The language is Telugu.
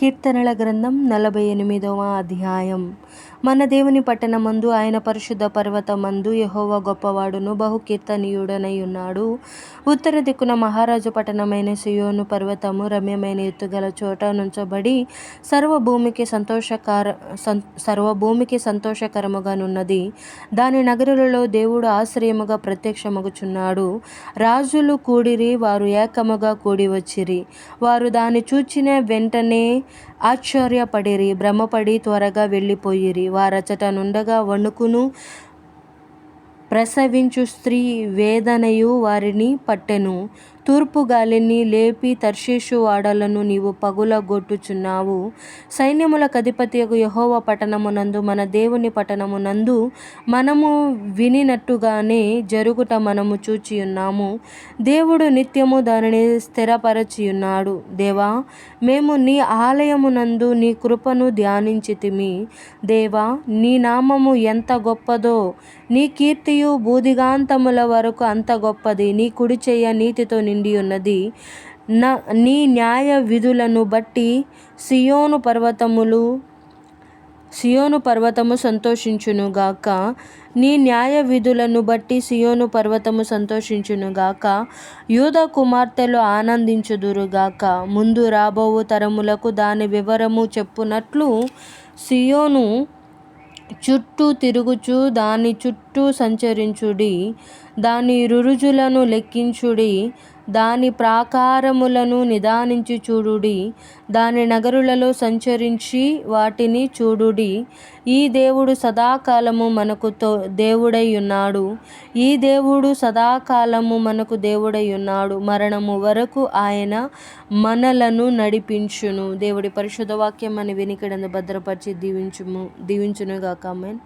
కీర్తనల గ్రంథం 48వ అధ్యాయం. మన దేవుని పట్టణమందు ఆయన పరిశుద్ధ పర్వతమందు యెహోవా గొప్పవాడును బహు కీర్తనీయుడనై ఉన్నాడు. ఉత్తర దిక్కున మహారాజు పట్టణమైన సియోను పర్వతము రమ్యమైన ఎత్తుగల చోట నుంచబడి సర్వభూమికి సంతోషకరముగానున్నది. దాని నగరులలో దేవుడు ఆశ్రయముగా ప్రత్యక్షమగుచున్నాడు. రాజులు కూడిరి, వారు ఏకముగా కూడి వచ్చిరి. వారు దాని చూచిన వెంటనే ఆశ్చర్యపడిరి, భ్రమపడి త్వరగా వెళ్ళిపోయిరి. వారచట నుండగా వణుకును ప్రసవించు స్త్రీ వేదనయు వారిని పట్టెను. తూర్పు గాలిని లేపి తర్షీషు వాడలను నీవు పగులగొట్టుచున్నావు. సైన్యములకు అధిపతియగు యెహోవా పట్టణమునందు, మన దేవుని పట్టణమునందు మనము వినినట్టుగానే జరుగుట మనము చూచియున్నాము. దేవుడు నిత్యము దానిని స్థిరపరచియున్నాడు. దేవా, మేము నీ ఆలయమునందు నీ కృపను ధ్యానించితిమి. దేవా, నీ నామము ఎంత గొప్పదో, నీ కీర్తియు భూదిగాంతముల వరకు అంత గొప్పది. నీ కుడి చెయ్య నీతితో నిండి ఉన్నది. నీ న్యాయ విధులను బట్టి సియోను పర్వతము సంతోషించునుగాక. నీ న్యాయ విధులను బట్టి సియోను పర్వతము సంతోషించునుగాక. యూదా కుమార్తెలు ఆనందించుదురుగాక. ముందు రాబోవు తరములకు దాని వివరము చెప్పునట్లు సియోను చుట్టూ తిరుగుచు దాని చుట్టూ సంచరించుడి. దాని రురుజులను లెక్కించుడి. దాని ప్రాకారములను నిదానించి చూడుడి. దాని నగరులలో సంచరించి వాటిని చూడుడి. ఈ దేవుడు సదాకాలము మనకు దేవుడై ఉన్నాడు. ఈ దేవుడు సదాకాలము మనకు దేవుడై ఉన్నాడు. మరణము వరకు ఆయన మనలను నడిపించును. దేవుడి పరిశుద్ధ వాక్యం మన వెనుకడందు భద్రపరిచి దీవించునుగాక. ఆమేన్.